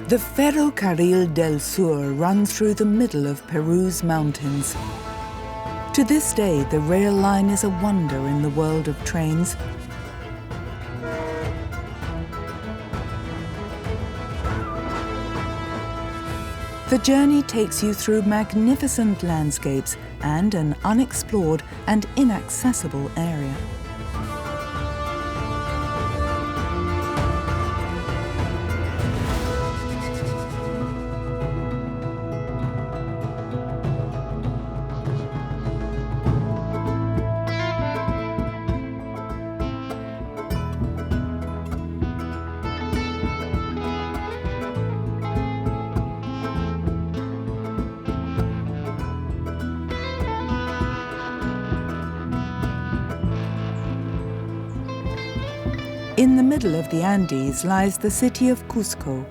The Ferrocarril del Sur runs through the middle of Peru's mountains. To this day, the rail line is a wonder in the world of trains. The journey takes you through magnificent landscapes and an unexplored and inaccessible area. In the middle of the Andes lies the city of Cusco,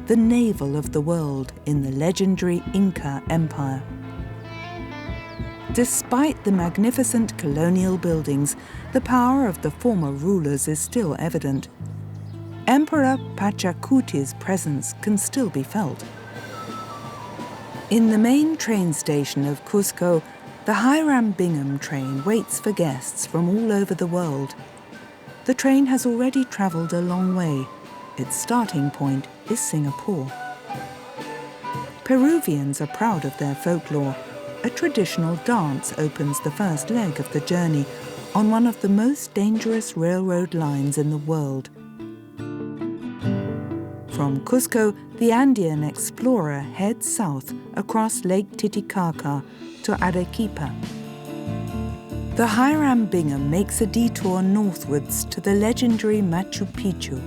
the navel of the world in the legendary Inca Empire. Despite the magnificent colonial buildings, the power of the former rulers is still evident. Emperor Pachacuti's presence can still be felt. In the main train station of Cusco, the Hiram Bingham train waits for guests from all over the world. The train has already travelled a long way. Its starting point is Singapore. Peruvians are proud of their folklore. A traditional dance opens the first leg of the journey on one of the most dangerous railroad lines in the world. From Cusco, the Andean explorer heads south across Lake Titicaca to Arequipa. The Hiram Bingham makes a detour northwards to the legendary Machu Picchu.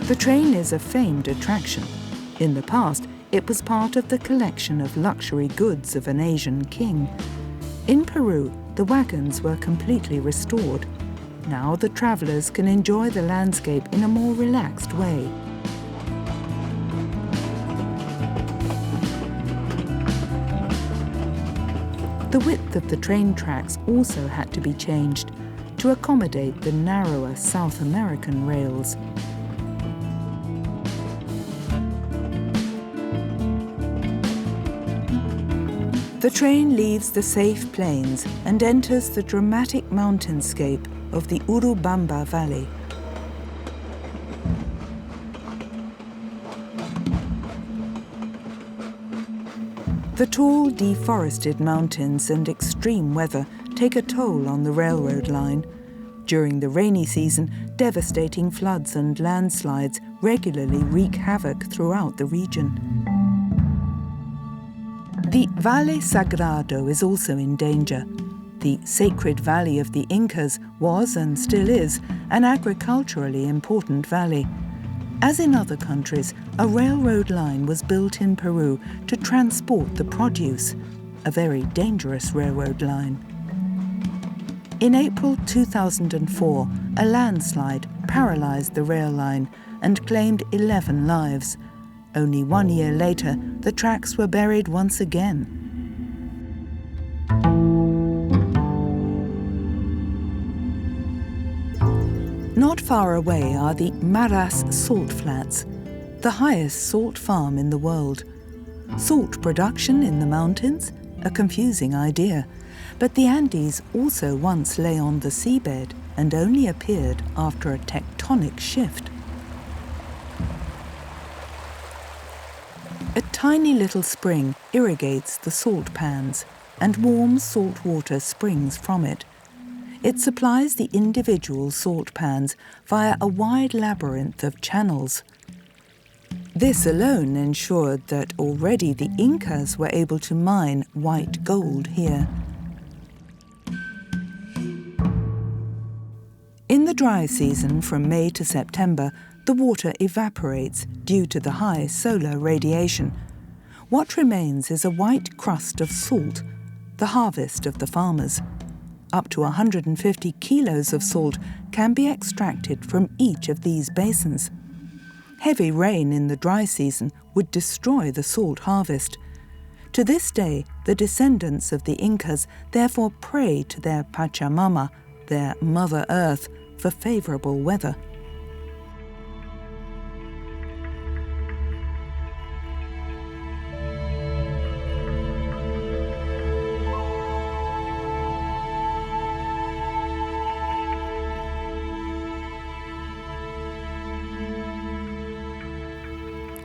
The train is a famed attraction. In the past, it was part of the collection of luxury goods of an Asian king. In Peru, the wagons were completely restored. Now the travellers can enjoy the landscape in a more relaxed way. The width of the train tracks also had to be changed to accommodate the narrower South American rails. The train leaves the safe plains and enters the dramatic mountainscape of the Urubamba Valley. The tall, deforested mountains and extreme weather take a toll on the railroad line. During the rainy season, devastating floods and landslides regularly wreak havoc throughout the region. The Valle Sagrado is also in danger. The sacred valley of the Incas was, and still is, an agriculturally important valley. As in other countries, a railroad line was built in Peru to transport the produce, a very dangerous railroad line. In April 2004, a landslide paralysed the rail line and claimed 11 lives. Only 1 year later, the tracks were buried once again. Not far away are the Maras salt flats, the highest salt farm in the world. Salt production in the mountains? A confusing idea. But the Andes also once lay on the seabed and only appeared after a tectonic shift. A tiny little spring irrigates the salt pans, and warm salt water springs from it. It supplies the individual salt pans via a wide labyrinth of channels. This alone ensured that already the Incas were able to mine white gold here. In the dry season from May to September, the water evaporates due to the high solar radiation. What remains is a white crust of salt, the harvest of the farmers. Up to 150 kilos of salt can be extracted from each of these basins. Heavy rain in the dry season would destroy the salt harvest. To this day, the descendants of the Incas therefore pray to their Pachamama, their Mother Earth, for favourable weather.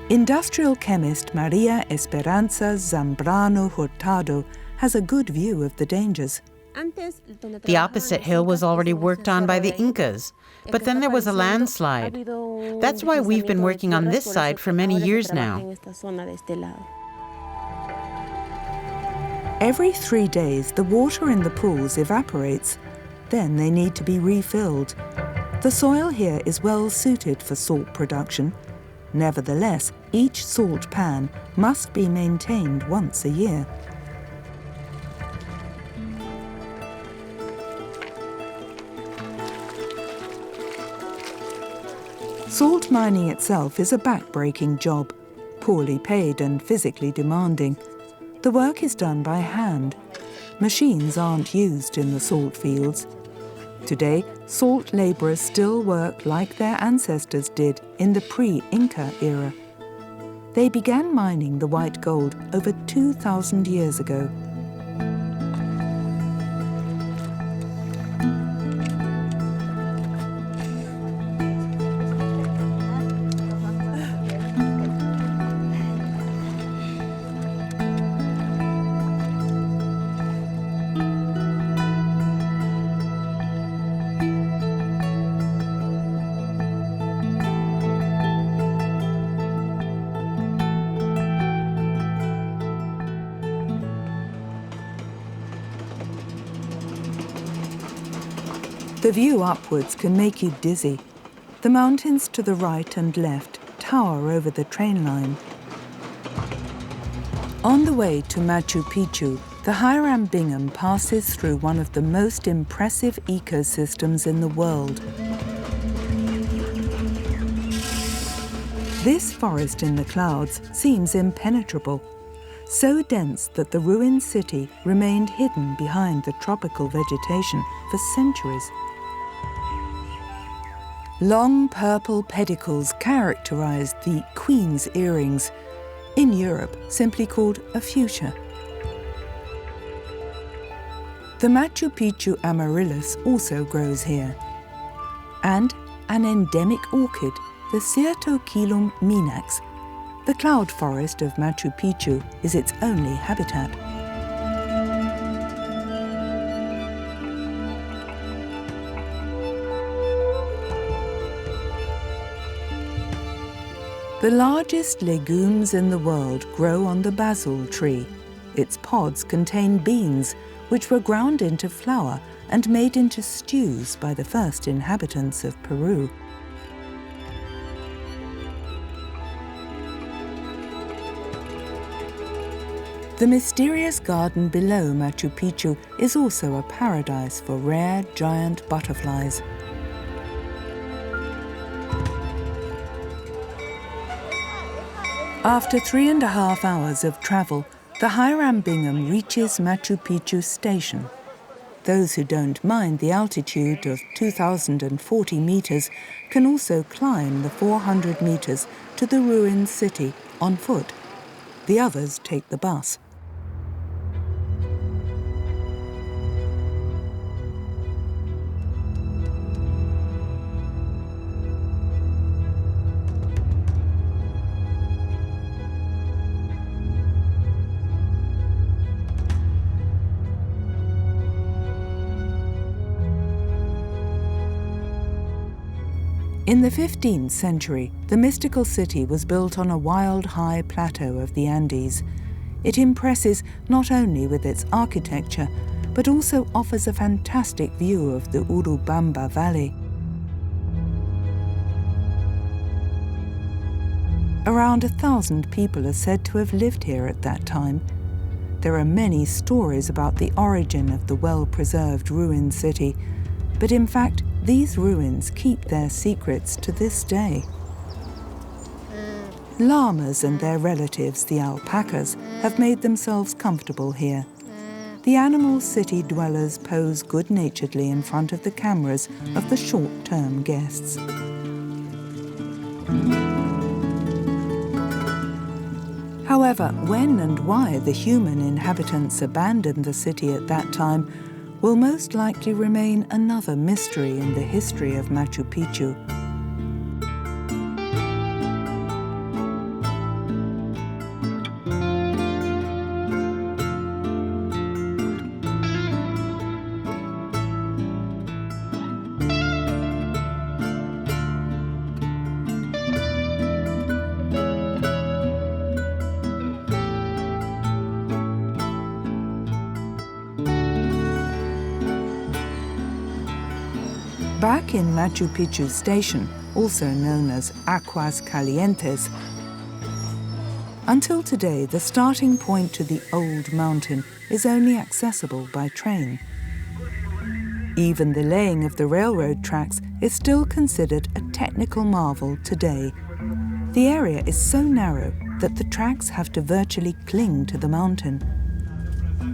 Industrial chemist Maria Esperanza Zambrano Hurtado has a good view of the dangers. The opposite hill was already worked on by the Incas, but then there was a landslide. That's why we've been working on this side for many years now. Every 3 days, the water in the pools evaporates. Then they need to be refilled. The soil here is well suited for salt production. Nevertheless, each salt pan must be maintained once a year. Salt mining itself is a back-breaking job, poorly paid and physically demanding. The work is done by hand. Machines aren't used in the salt fields. Today, salt labourers still work like their ancestors did in the pre-Inca era. They began mining the white gold over 2,000 years ago. The view upwards can make you dizzy. The mountains to the right and left tower over the train line. On the way to Machu Picchu, the Hiram Bingham passes through one of the most impressive ecosystems in the world. This forest in the clouds seems impenetrable, so dense that the ruined city remained hidden behind the tropical vegetation for centuries. Long purple pedicles characterize the Queen's earrings, in Europe simply called a fuchsia. The Machu Picchu amaryllis also grows here, and an endemic orchid, the Cyrtochilum minax. The cloud forest of Machu Picchu is its only habitat. The largest legumes in the world grow on the basil tree. Its pods contain beans, which were ground into flour and made into stews by the first inhabitants of Peru. The mysterious garden below Machu Picchu is also a paradise for rare giant butterflies. After 3.5 hours of travel, the Hiram Bingham reaches Machu Picchu station. Those who don't mind the altitude of 2,040 meters can also climb the 400 meters to the ruined city on foot. The others take the bus. In the 15th century, the mystical city was built on a wild high plateau of the Andes. It impresses not only with its architecture, but also offers a fantastic view of the Urubamba Valley. Around 1,000 people are said to have lived here at that time. There are many stories about the origin of the well-preserved ruined city, but in fact, these ruins keep their secrets to this day. Llamas and their relatives, the alpacas, have made themselves comfortable here. the animal city dwellers pose good-naturedly in front of the cameras of the short-term guests. However, when and why the human inhabitants abandoned the city at that time will most likely remain another mystery in the history of Machu Picchu. Back in Machu Picchu Station, also known as Aguas Calientes, until today the starting point to the old mountain is only accessible by train. Even the laying of the railroad tracks is still considered a technical marvel today. The area is so narrow that the tracks have to virtually cling to the mountain.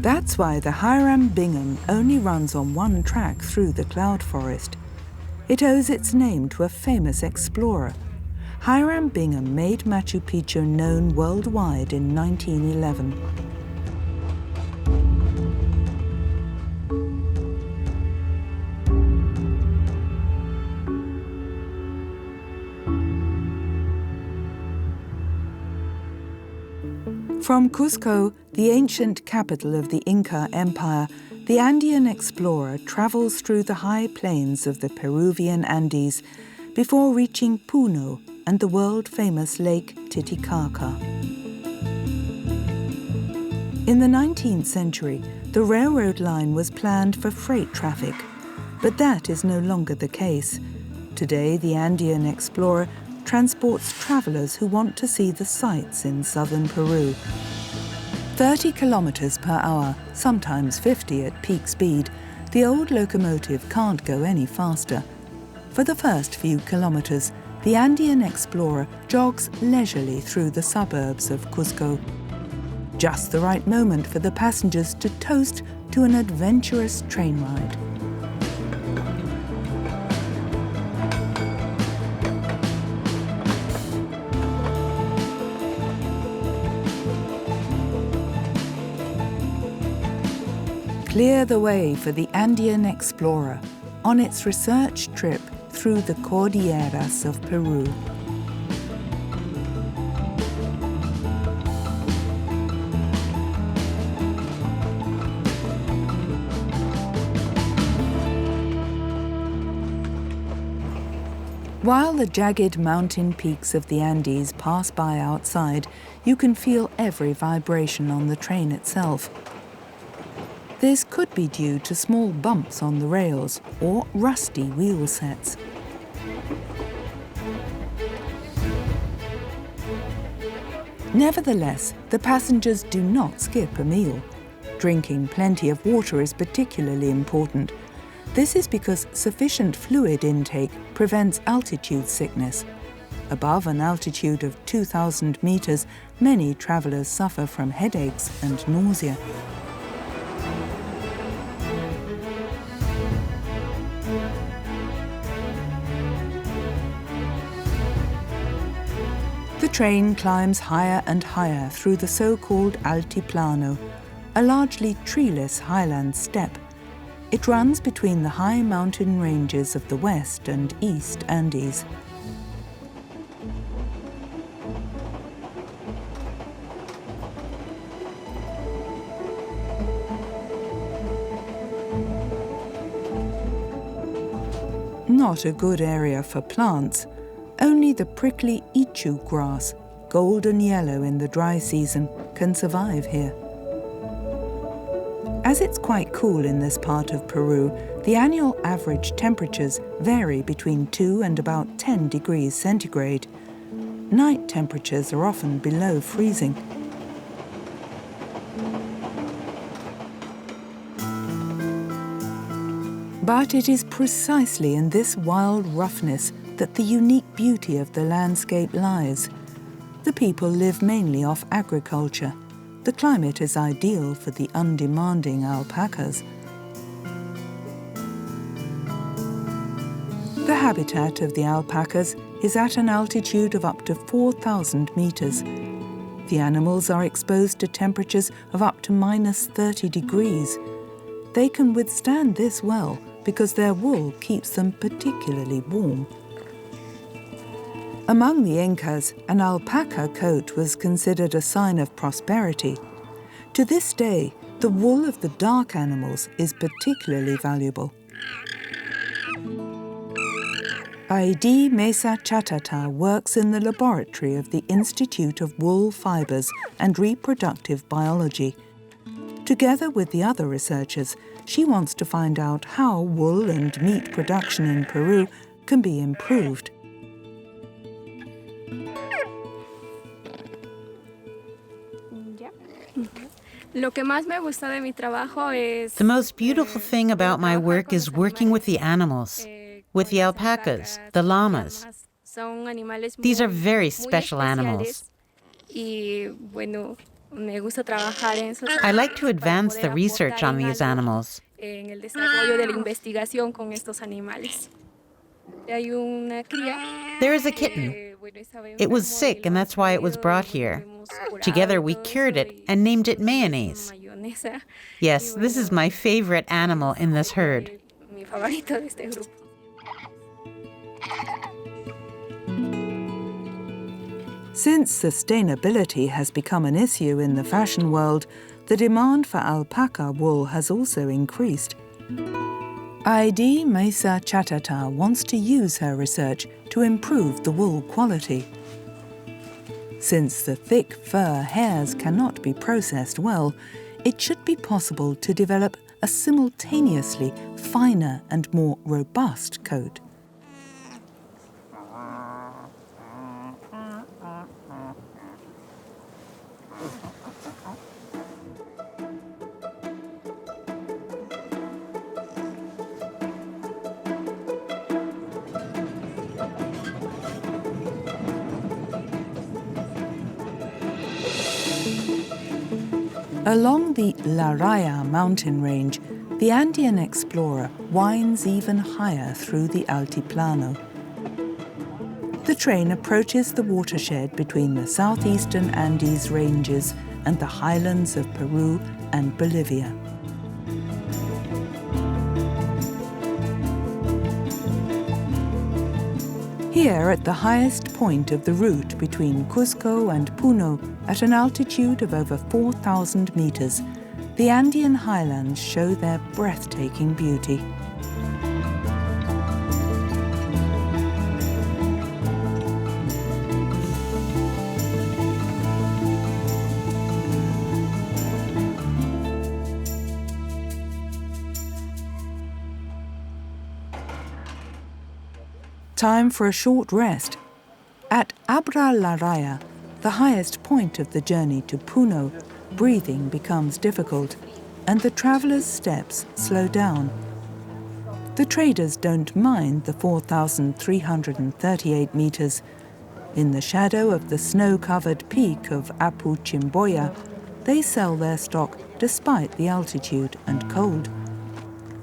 That's why the Hiram Bingham only runs on one track through the cloud forest. It owes its name to a famous explorer. Hiram Bingham made Machu Picchu known worldwide in 1911. From Cusco, the ancient capital of the Inca Empire, the Andean explorer travels through the high plains of the Peruvian Andes before reaching Puno and the world-famous Lake Titicaca. In the 19th century, the railroad line was planned for freight traffic, but that is no longer the case. Today, the Andean explorer transports travelers who want to see the sights in southern Peru. 30 kilometers per hour, sometimes 50 at peak speed, the old locomotive can't go any faster. For the first few kilometers, the Andean explorer jogs leisurely through the suburbs of Cusco. Just the right moment for the passengers to toast to an adventurous train ride. Clear the way for the Andean explorer on its research trip through the Cordilleras of Peru. While the jagged mountain peaks of the Andes pass by outside, you can feel every vibration on the train itself. This could be due to small bumps on the rails or rusty wheel sets. Nevertheless, the passengers do not skip a meal. Drinking plenty of water is particularly important. This is because sufficient fluid intake prevents altitude sickness. Above an altitude of 2,000 meters, many travelers suffer from headaches and nausea. The train climbs higher and higher through the so-called Altiplano, a largely treeless highland steppe. It runs between the high mountain ranges of the West and East Andes. Not a good area for plants. Only the prickly ichu grass, golden yellow in the dry season, can survive here. As it's quite cool in this part of Peru, the annual average temperatures vary between 2 and about 10 degrees centigrade. Night temperatures are often below freezing. But it is precisely in this wild roughness that the unique beauty of the landscape lies. The people live mainly off agriculture. The climate is ideal for the undemanding alpacas. The habitat of the alpacas is at an altitude of up to 4,000 meters. The animals are exposed to temperatures of up to -30 degrees. They can withstand this well because their wool keeps them particularly warm. Among the Incas, an alpaca coat was considered a sign of prosperity. To this day, the wool of the dark animals is particularly valuable. Aidi Mesa Chatata works in the laboratory of the Institute of Wool Fibers and Reproductive Biology. Together with the other researchers, she wants to find out how wool and meat production in Peru can be improved. The most beautiful thing about my work is working with the animals, with the alpacas, the llamas. These are very special animals. I like to advance the research on these animals. There is a kitten. It was sick, and that's why it was brought here. Together we cured it and named it Mayonnaise. Yes, this is my favorite animal in this herd. Since sustainability has become an issue in the fashion world, the demand for alpaca wool has also increased. Aidi Mesa Chatata wants to use her research to improve the wool quality. Since the thick fur hairs cannot be processed well, it should be possible to develop a simultaneously finer and more robust coat. Along the La Raya mountain range, the Andean explorer winds even higher through the Altiplano. The train approaches the watershed between the southeastern Andes ranges and the highlands of Peru and Bolivia. Here, at the highest point of the route between Cusco and Puno, at an altitude of over 4,000 meters, the Andean highlands show their breathtaking beauty. Time for a short rest. At Abra La Raya, the highest point of the journey to Puno, breathing becomes difficult, and the travelers' steps slow down. The traders don't mind the 4,338 meters. In the shadow of the snow-covered peak of Apu Chimboya, they sell their stock despite the altitude and cold.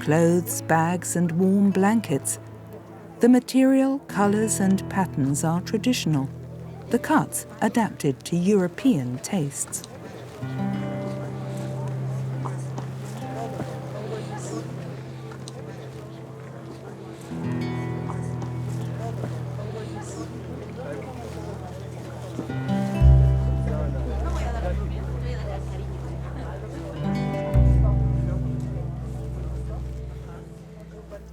Clothes, bags, and warm blankets. The material, colors, and patterns are traditional. The cuts adapted to European tastes.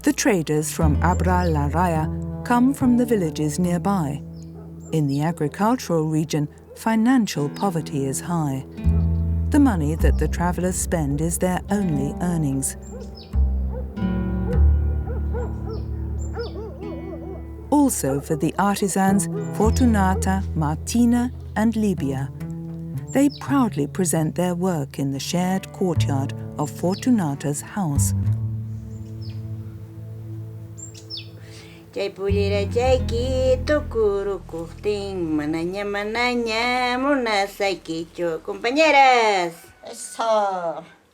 The traders from Abra La Raya come from the villages nearby. In the agricultural region, financial poverty is high. The money that the travelers spend is their only earnings. Also for the artisans Fortunata, Martina, and Libia. They proudly present their work in the shared courtyard of Fortunata's house.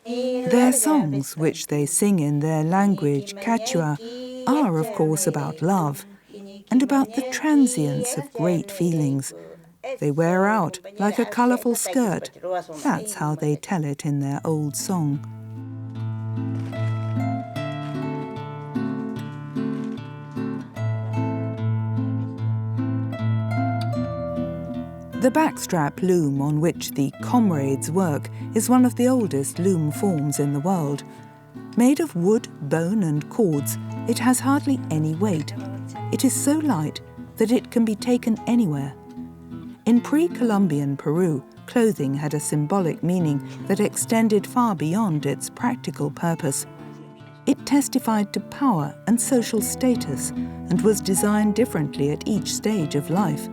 Their songs, which they sing in their language, Quechua, are of course about love and about the transience of great feelings. They wear out like a colourful skirt. That's how they tell it in their old song. The backstrap loom on which the comrades work is one of the oldest loom forms in the world. Made of wood, bone and cords, it has hardly any weight. It is so light that it can be taken anywhere. In pre-Columbian Peru, clothing had a symbolic meaning that extended far beyond its practical purpose. It testified to power and social status and was designed differently at each stage of life.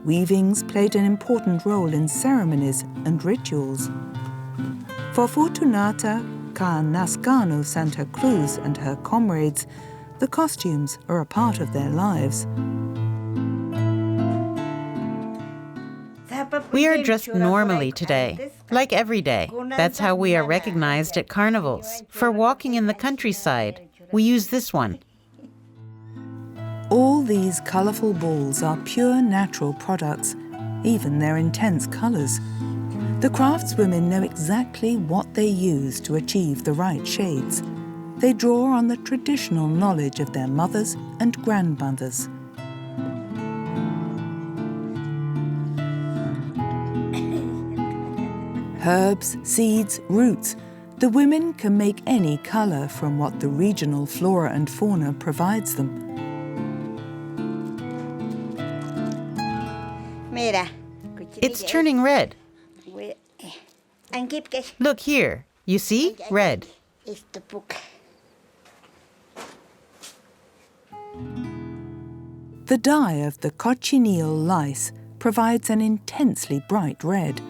Weavings played an important role in ceremonies and rituals. For Fortunata Canascano Santa Cruz and her comrades, the costumes are a part of their lives. We are dressed normally today, like every day. That's how we are recognized at carnivals. For walking in the countryside, we use this one. All these colourful balls are pure natural products, even their intense colours. The craftswomen know exactly what they use to achieve the right shades. They draw on the traditional knowledge of their mothers and grandmothers. Herbs, seeds, roots. The women can make any colour from what the regional flora and fauna provides them. It's turning red. Look here. You see? Red. The dye of the cochineal lice provides an intensely bright red.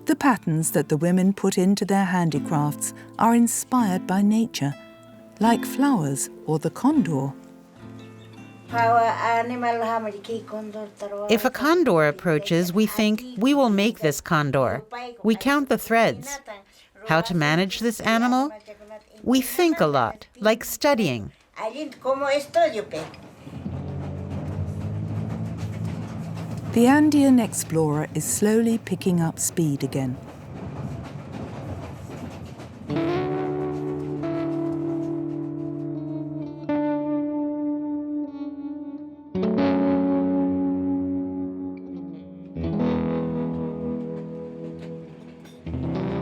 The patterns that the women put into their handicrafts are inspired by nature, like flowers or the condor. If a condor approaches, we think, we will make this condor. We count the threads. How to manage this animal? We think a lot, like studying. The Andean explorer is slowly picking up speed again.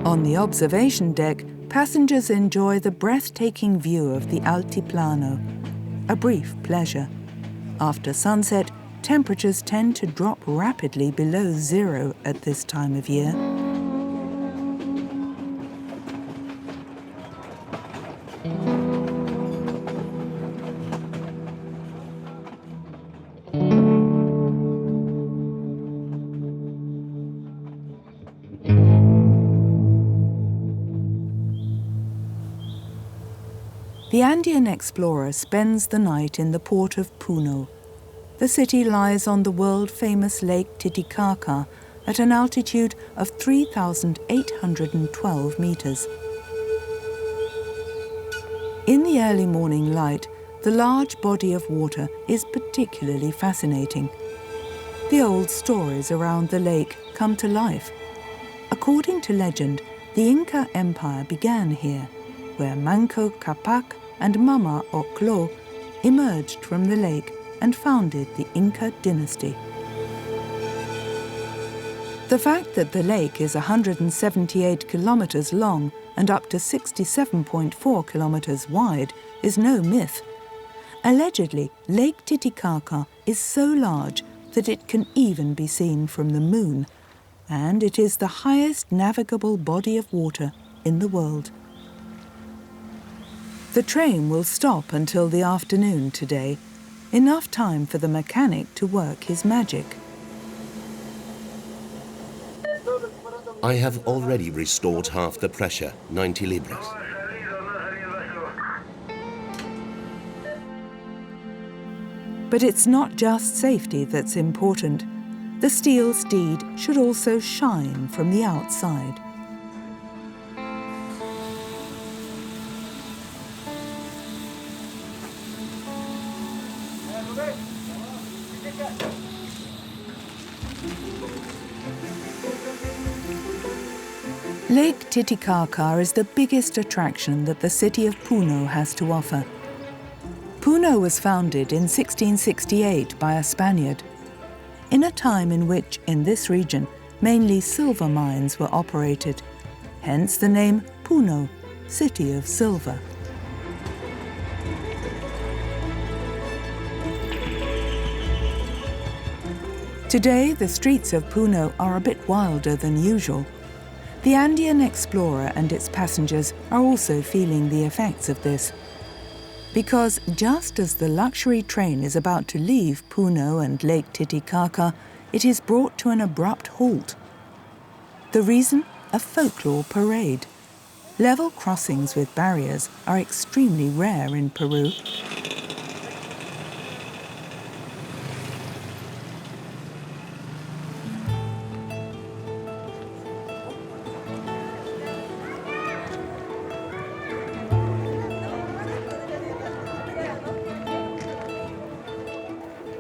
On the observation deck, passengers enjoy the breathtaking view of the Altiplano, a brief pleasure. After sunset, temperatures tend to drop rapidly below zero at this time of year. The Andean explorer spends the night in the port of Puno. The city lies on the world-famous Lake Titicaca at an altitude of 3,812 meters. In the early morning light, the large body of water is particularly fascinating. The old stories around the lake come to life. According to legend, the Inca Empire began here, where Manco Capac and Mama Ocllo emerged from the lake and founded the Inca dynasty. The fact that the lake is 178 kilometers long and up to 67.4 kilometers wide is no myth. Allegedly, Lake Titicaca is so large that it can even be seen from the moon, and it is the highest navigable body of water in the world. The train will stop until the afternoon today, enough time for the mechanic to work his magic. I have already restored half the pressure, 90 libras. The But it's not just safety that's important. The steel steed should also shine from the outside. Lake Titicaca is the biggest attraction that the city of Puno has to offer. Puno was founded in 1668 by a Spaniard, in a time in which, in this region, mainly silver mines were operated, hence the name Puno, City of Silver. Today, the streets of Puno are a bit wilder than usual. The Andean explorer and its passengers are also feeling the effects of this. Because just as the luxury train is about to leave Puno and Lake Titicaca, it is brought to an abrupt halt. The reason? A folklore parade. Level crossings with barriers are extremely rare in Peru.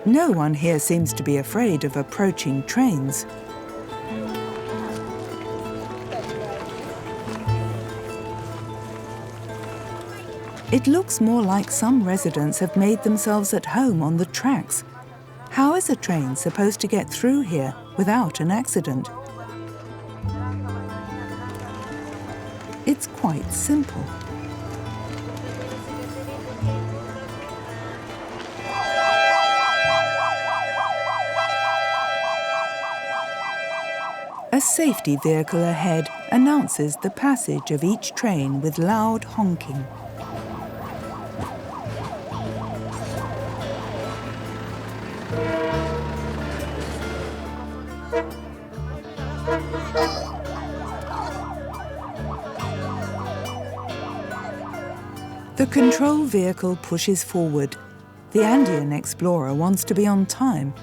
No one here seems to be afraid of approaching trains. It looks more like some residents have made themselves at home on the tracks. How is a train supposed to get through here without an accident? It's quite simple. A safety vehicle ahead announces the passage of each train with loud honking. The control vehicle pushes forward. The Andean explorer wants to be on time.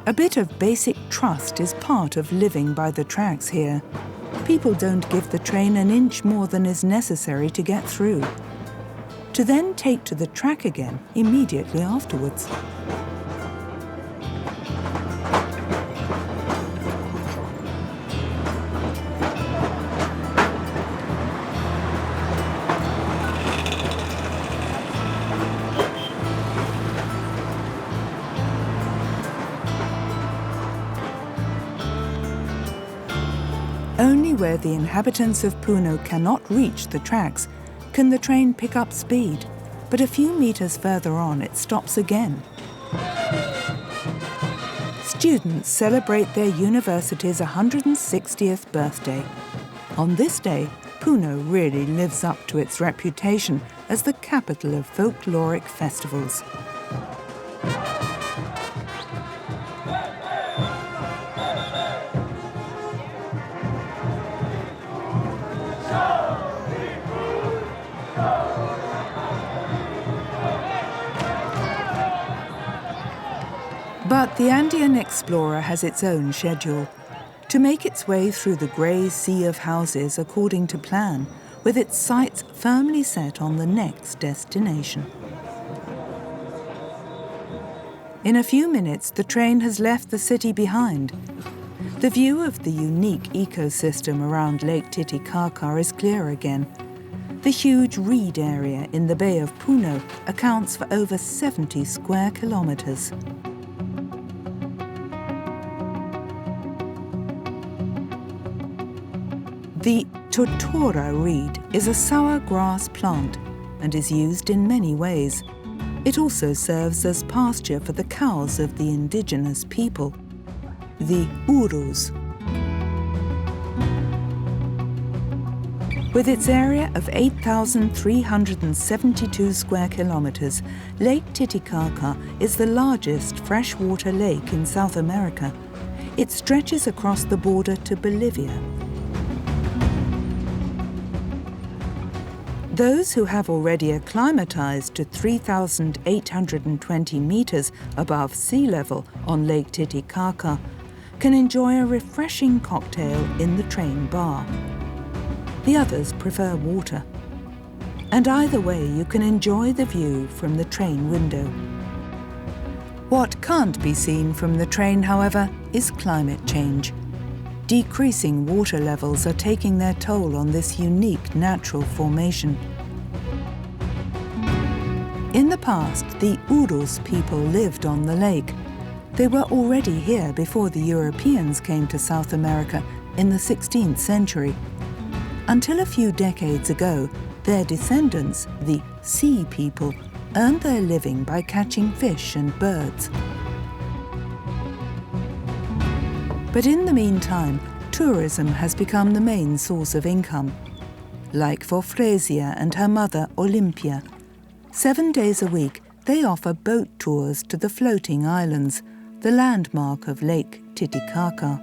A bit of basic trust is part of living by the tracks here. People don't give the train an inch more than is necessary to get through, to then take to the track again immediately afterwards. Only where the inhabitants of Puno cannot reach the tracks can the train pick up speed, but a few meters further on it stops again. Students celebrate their university's 160th birthday. On this day, Puno really lives up to its reputation as the capital of folkloric festivals. But the Andean explorer has its own schedule. To make its way through the grey sea of houses according to plan, with its sights firmly set on the next destination. In a few minutes, the train has left the city behind. The view of the unique ecosystem around Lake Titicaca is clear again. The huge reed area in the Bay of Puno accounts for over 70 square kilometers. The totora reed is a sour grass plant and is used in many ways. It also serves as pasture for the cows of the indigenous people, the Urus. With its area of 8,372 square kilometers, Lake Titicaca is the largest freshwater lake in South America. It stretches across the border to Bolivia. Those who have already acclimatized to 3,820 meters above sea level on Lake Titicaca can enjoy a refreshing cocktail in the train bar. The others prefer water. And either way, you can enjoy the view from the train window. What can't be seen from the train, however, is climate change. Decreasing water levels are taking their toll on this unique natural formation. In the past, the Urus people lived on the lake. They were already here before the Europeans came to South America in the 16th century. Until a few decades ago, their descendants, the Sea people, earned their living by catching fish and birds. But in the meantime, tourism has become the main source of income. Like for Fresia and her mother, Olympia. 7 days a week, they offer boat tours to the floating islands, the landmark of Lake Titicaca.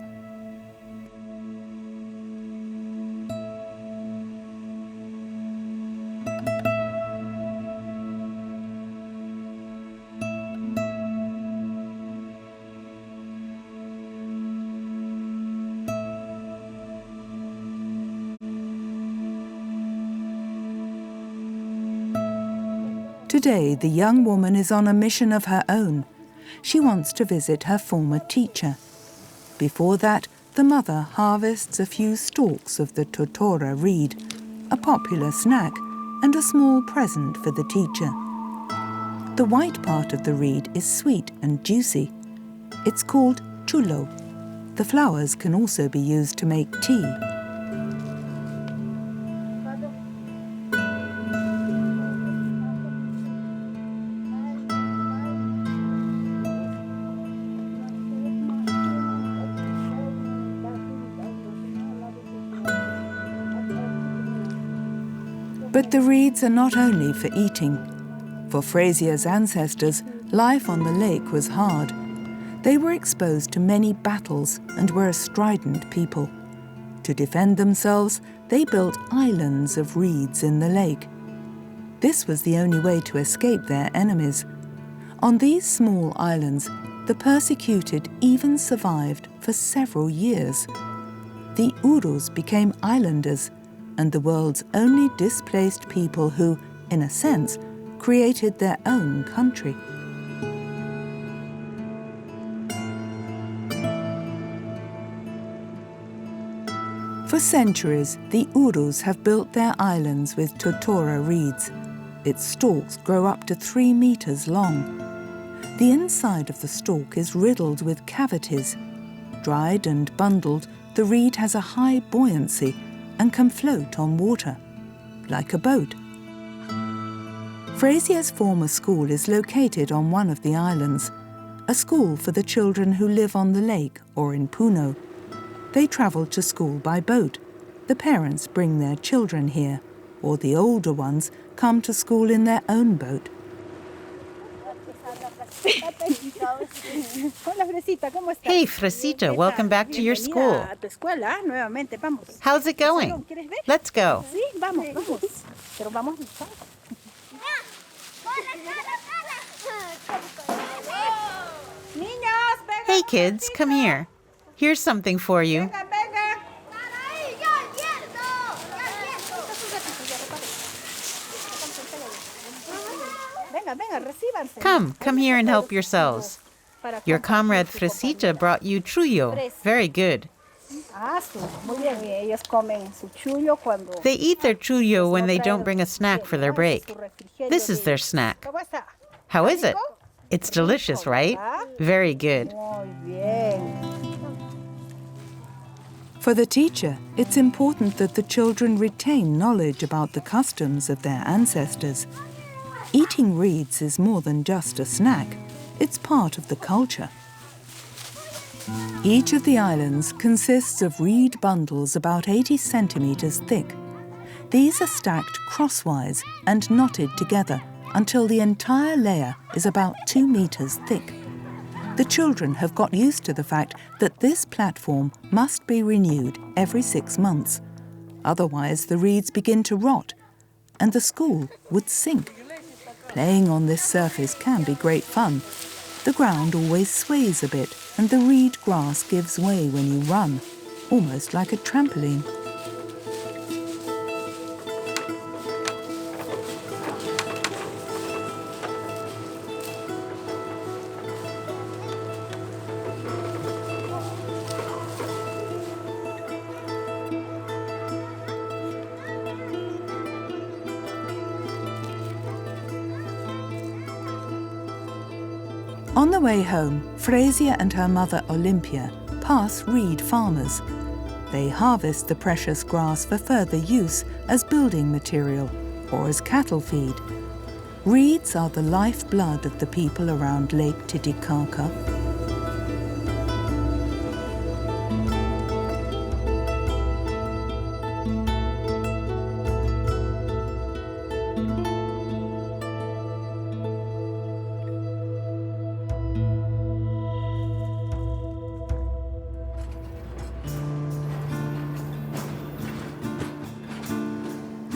Today, the young woman is on a mission of her own. She wants to visit her former teacher. Before that, the mother harvests a few stalks of the totora reed, a popular snack and a small present for the teacher. The white part of the reed is sweet and juicy. It's called chulo. The flowers can also be used to make tea. But the reeds are not only for eating. For Frasia's ancestors, life on the lake was hard. They were exposed to many battles and were a strident people. To defend themselves, they built islands of reeds in the lake. This was the only way to escape their enemies. On these small islands, the persecuted even survived for several years. The Urus became islanders, and the world's only displaced people who, in a sense, created their own country. For centuries, the Urus have built their islands with totora reeds. Its stalks grow up to 3 meters long. The inside of the stalk is riddled with cavities. Dried and bundled, the reed has a high buoyancy and can float on water, like a boat. Frasia's former school is located on one of the islands, a school for the children who live on the lake or in Puno. They travel to school by boat. The parents bring their children here, or the older ones come to school in their own boat. Hey, Fresita, welcome back to your school. How's it going? Let's go. Hey, kids, come here. Here's something for you. Come here and help yourselves. Your comrade Fresita brought you chullo. Very good. They eat their chullo when they don't bring a snack for their break. This is their snack. How is it? It's delicious, right? Very good. For the teacher, it's important that the children retain knowledge about the customs of their ancestors. Eating reeds is more than just a snack. It's part of the culture. Each of the islands consists of reed bundles about 80 centimeters thick. These are stacked crosswise and knotted together until the entire layer is about 2 meters thick. The children have got used to the fact that this platform must be renewed every 6 months. Otherwise, the reeds begin to rot and the school would sink. Playing on this surface can be great fun. The ground always sways a bit and the reed grass gives way when you run, almost like a trampoline. On the way home, Fresia and her mother Olympia pass reed farmers. They harvest the precious grass for further use as building material or as cattle feed. Reeds are the lifeblood of the people around Lake Titicaca.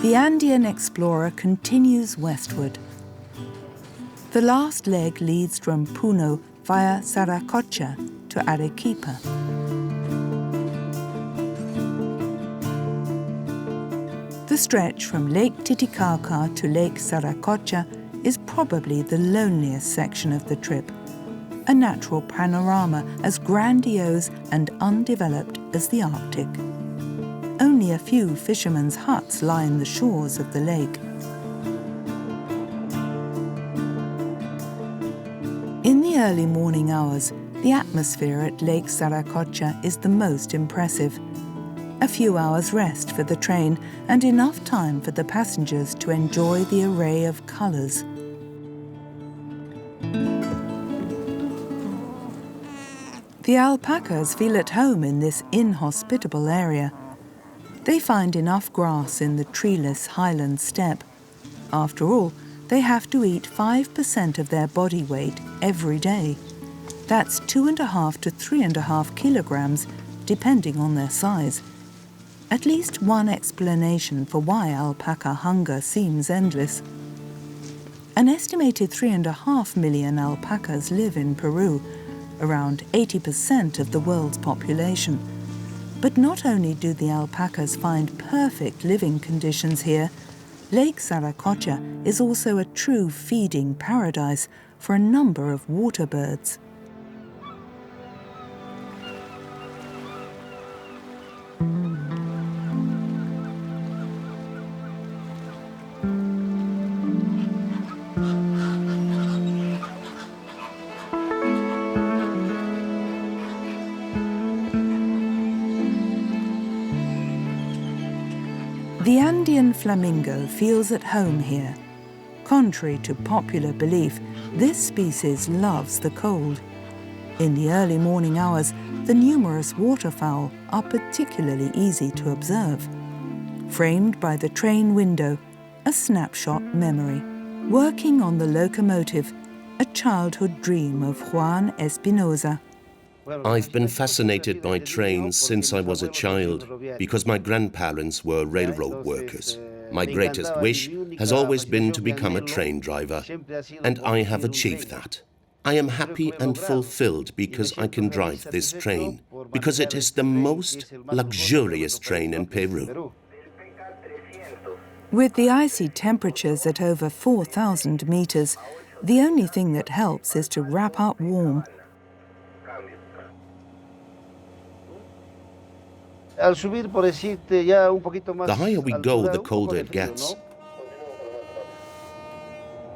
The Andean explorer continues westward. The last leg leads from Puno via Saracocha to Arequipa. The stretch from Lake Titicaca to Lake Saracocha is probably the loneliest section of the trip, a natural panorama as grandiose and undeveloped as the Arctic. Only a few fishermen's huts line the shores of the lake. In the early morning hours, the atmosphere at Lake Saracocha is the most impressive. A few hours rest for the train and enough time for the passengers to enjoy the array of colours. The alpacas feel at home in this inhospitable area. They find enough grass in the treeless highland steppe. After all, they have to eat 5% of their body weight every day. That's 2.5 to 3.5 kilograms, depending on their size. At least one explanation for why alpaca hunger seems endless. An estimated 3.5 million alpacas live in Peru, around 80% of the world's population. But not only do the alpacas find perfect living conditions here, Lake Saracocha is also a true feeding paradise for a number of water birds. The Andean flamingo feels at home here. Contrary to popular belief, this species loves the cold. In the early morning hours, the numerous waterfowl are particularly easy to observe. Framed by the train window, a snapshot memory. Working on the locomotive, a childhood dream of Juan Espinosa. I've been fascinated by trains since I was a child because my grandparents were railroad workers. My greatest wish has always been to become a train driver, and I have achieved that. I am happy and fulfilled because I can drive this train, because it is the most luxurious train in Peru. With the icy temperatures at over 4,000 meters, the only thing that helps is to wrap up warm. The higher we go, the colder it gets.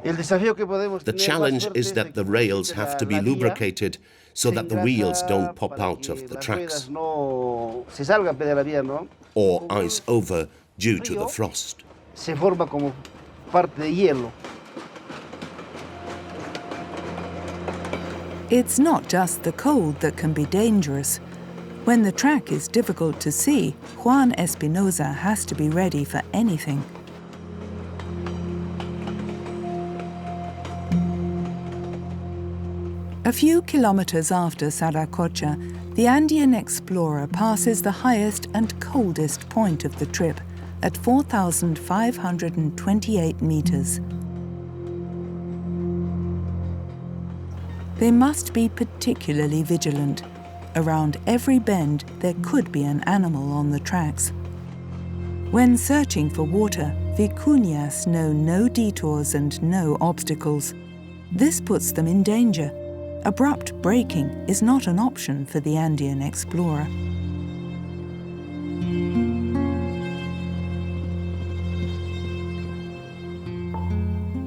The challenge is that the rails have to be lubricated so that the wheels don't pop out of the tracks or ice over due to the frost. It's not just the cold that can be dangerous. When the track is difficult to see, Juan Espinosa has to be ready for anything. A few kilometers after Saracocha, the Andean explorer passes the highest and coldest point of the trip at 4,528 meters. They must be particularly vigilant. Around every bend, there could be an animal on the tracks. When searching for water, vicuñas know no detours and no obstacles. This puts them in danger. Abrupt braking is not an option for the Andean explorer.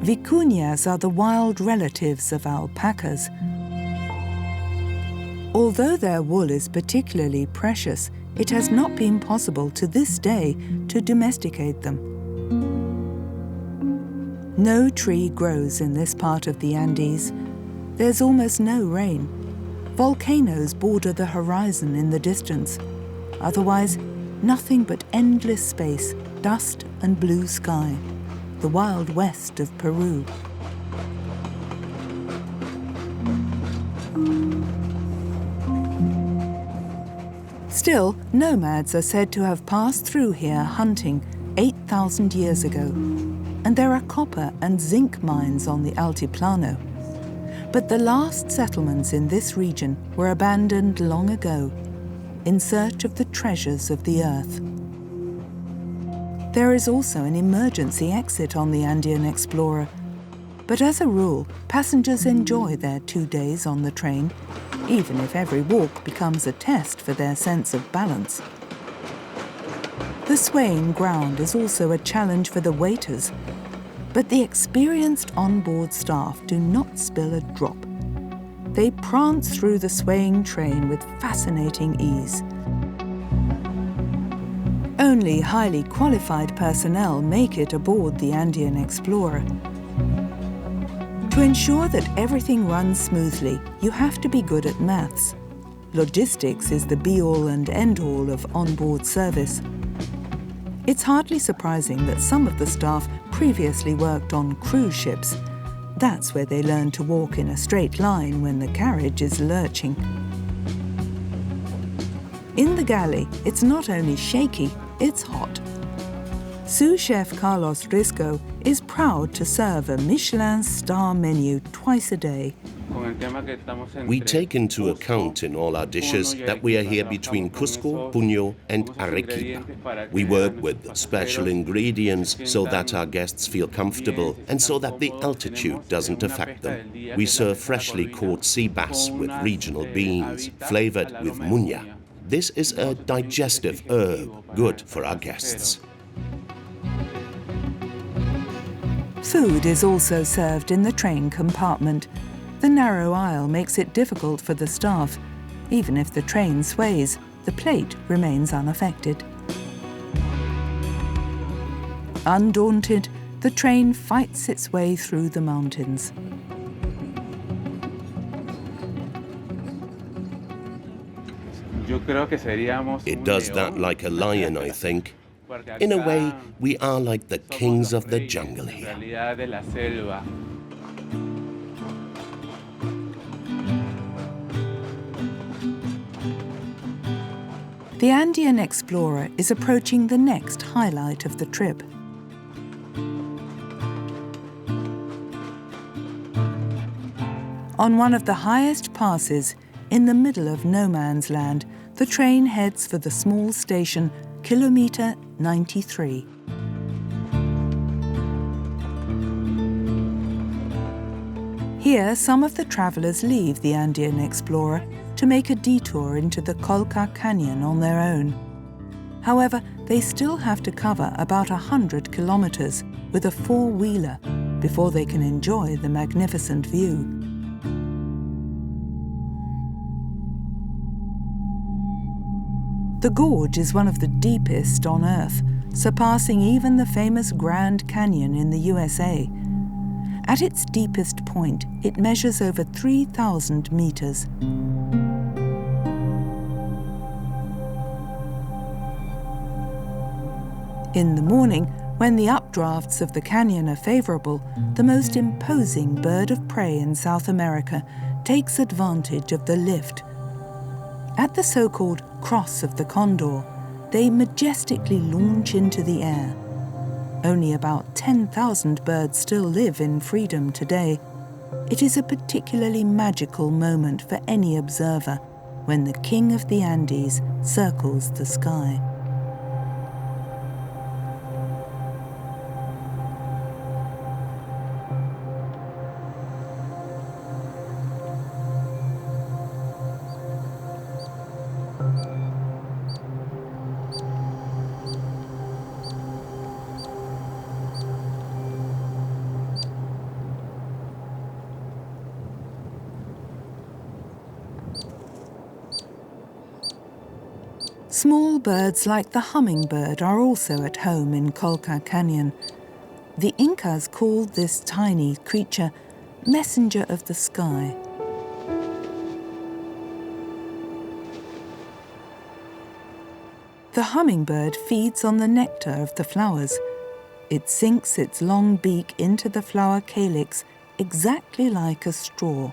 Vicuñas are the wild relatives of alpacas. Although their wool is particularly precious, it has not been possible to this day to domesticate them. No tree grows in this part of the Andes. There's almost no rain. Volcanoes border the horizon in the distance. Otherwise, nothing but endless space, dust and blue sky. The Wild West of Peru. Still, nomads are said to have passed through here hunting 8,000 years ago, and there are copper and zinc mines on the Altiplano. But the last settlements in this region were abandoned long ago, in search of the treasures of the earth. There is also an emergency exit on the Andean Explorer, but as a rule, passengers enjoy their 2 days on the train, even if every walk becomes a test for their sense of balance. The swaying ground is also a challenge for the waiters, but the experienced onboard staff do not spill a drop. They prance through the swaying train with fascinating ease. Only highly qualified personnel make it aboard the Andean Explorer. To ensure that everything runs smoothly, you have to be good at maths. Logistics is the be-all and end-all of onboard service. It's hardly surprising that some of the staff previously worked on cruise ships. That's where they learn to walk in a straight line when the carriage is lurching. In the galley, it's not only shaky, it's hot. Sous chef Carlos Risco is proud to serve a Michelin star menu twice a day. We take into account in all our dishes that we are here between Cusco, Puno and Arequipa. We work with special ingredients so that our guests feel comfortable and so that the altitude doesn't affect them. We serve freshly caught sea bass with regional beans, flavored with muña. This is a digestive herb, good for our guests. Food is also served in the train compartment. The narrow aisle makes it difficult for the staff. Even if the train sways, the plate remains unaffected. Undaunted, the train fights its way through the mountains. It does that like a lion, I think. In a way, we are like the kings of the jungle here. The Andean Explorer is approaching the next highlight of the trip. On one of the highest passes, in the middle of no man's land, the train heads for the small station, kilometer 93. Here, some of the travelers leave the Andean Explorer to make a detour into the Colca Canyon on their own. However, they still have to cover about 100 kilometers with a four-wheeler before they can enjoy the magnificent view. The gorge is one of the deepest on Earth, surpassing even the famous Grand Canyon in the USA. At its deepest point, it measures over 3,000 meters. In the morning, when the updrafts of the canyon are favorable, the most imposing bird of prey in South America takes advantage of the lift. At the so-called Cross of the Condor, they majestically launch into the air. Only about 10,000 birds still live in freedom today. It is a particularly magical moment for any observer when the King of the Andes circles the sky. Small birds like the hummingbird are also at home in Colca Canyon. The Incas called this tiny creature messenger of the sky. The hummingbird feeds on the nectar of the flowers. It sinks its long beak into the flower calyx exactly like a straw.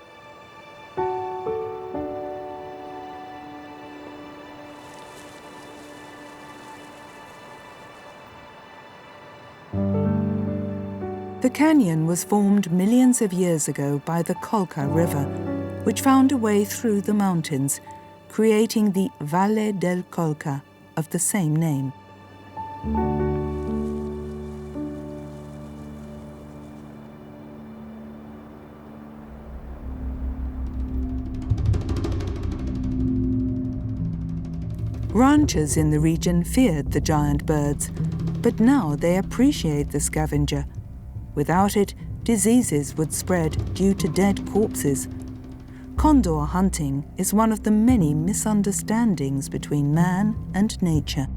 The canyon was formed millions of years ago by the Colca River, which found a way through the mountains, creating the Valle del Colca of the same name. Ranchers in the region feared the giant birds, but now they appreciate the scavenger. Without it, diseases would spread due to dead corpses. Condor hunting is one of the many misunderstandings between man and nature.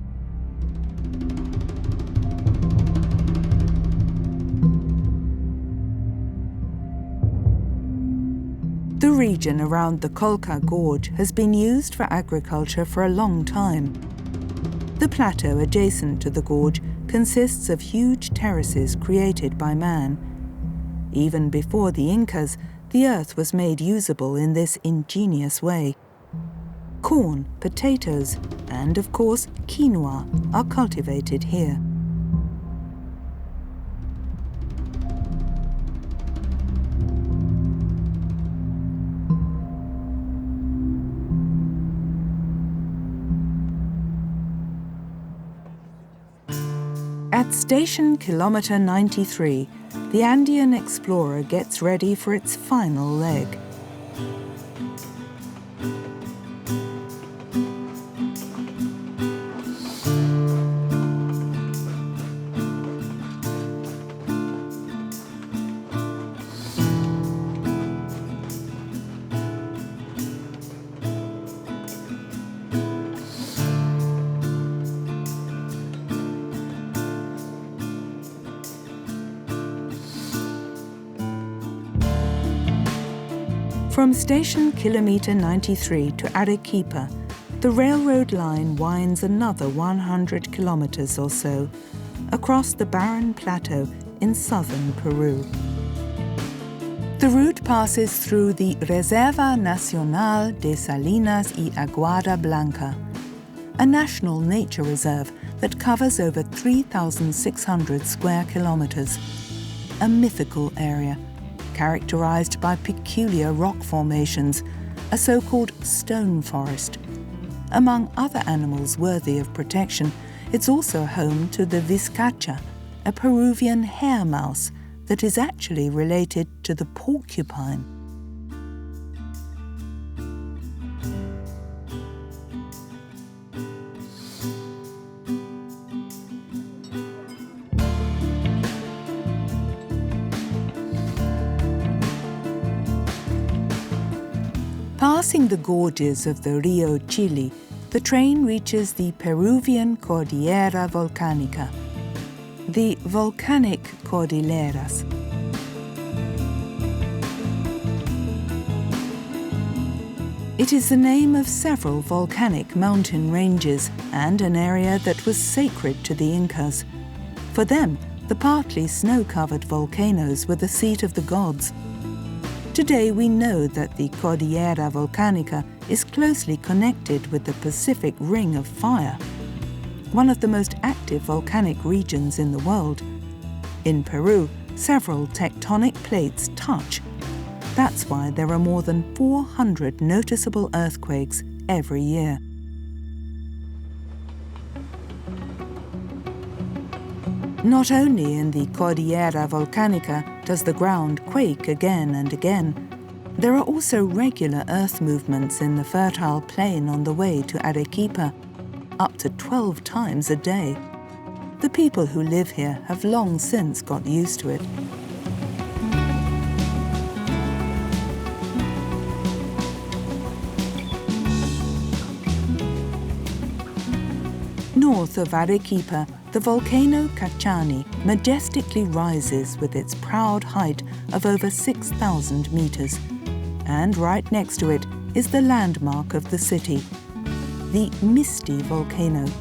The region around the Colca Gorge has been used for agriculture for a long time. The plateau adjacent to the gorge consists of huge terraces created by man. Even before the Incas, the earth was made usable in this ingenious way. Corn, potatoes, and of course quinoa are cultivated here. At station kilometer 93, the Andean explorer gets ready for its final leg. From station kilometer 93 to Arequipa, the railroad line winds another 100 kilometers or so across the barren plateau in southern Peru. The route passes through the Reserva Nacional de Salinas y Aguada Blanca, a national nature reserve that covers over 3,600 square kilometers, a mythical area characterized by peculiar rock formations, a so-called stone forest. Among other animals worthy of protection, it's also home to the vizcacha, a Peruvian hair mouse that is actually related to the porcupine. Passing the gorges of the Rio Chili, the train reaches the Peruvian Cordillera Volcánica, the volcanic cordilleras. It is the name of several volcanic mountain ranges and an area that was sacred to the Incas. For them, the partly snow-covered volcanoes were the seat of the gods. Today we know that the Cordillera Volcanica is closely connected with the Pacific Ring of Fire, one of the most active volcanic regions in the world. In Peru, several tectonic plates touch. That's why there are more than 400 noticeable earthquakes every year. Not only in the Cordillera Volcanica does the ground quake again and again, there are also regular earth movements in the fertile plain on the way to Arequipa, up to 12 times a day. The people who live here have long since got used to it. North of Arequipa, the volcano Cachani majestically rises with its proud height of over 6,000 meters. And right next to it is the landmark of the city, the Misty volcano.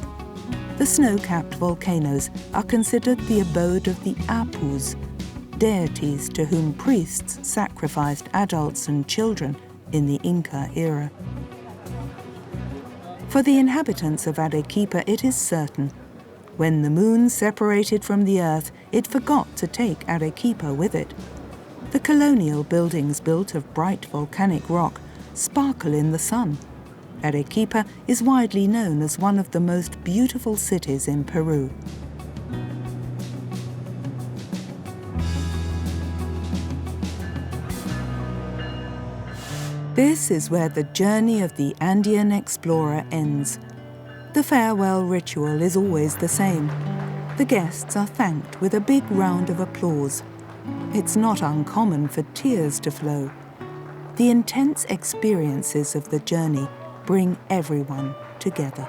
The snow-capped volcanoes are considered the abode of the Apus, deities to whom priests sacrificed adults and children in the Inca era. For the inhabitants of Arequipa, it is certain, when the moon separated from the earth, it forgot to take Arequipa with it. The colonial buildings built of bright volcanic rock sparkle in the sun. Arequipa is widely known as one of the most beautiful cities in Peru. This is where the journey of the Andean explorer ends. The farewell ritual is always the same. The guests are thanked with a big round of applause. It's not uncommon for tears to flow. The intense experiences of the journey bring everyone together.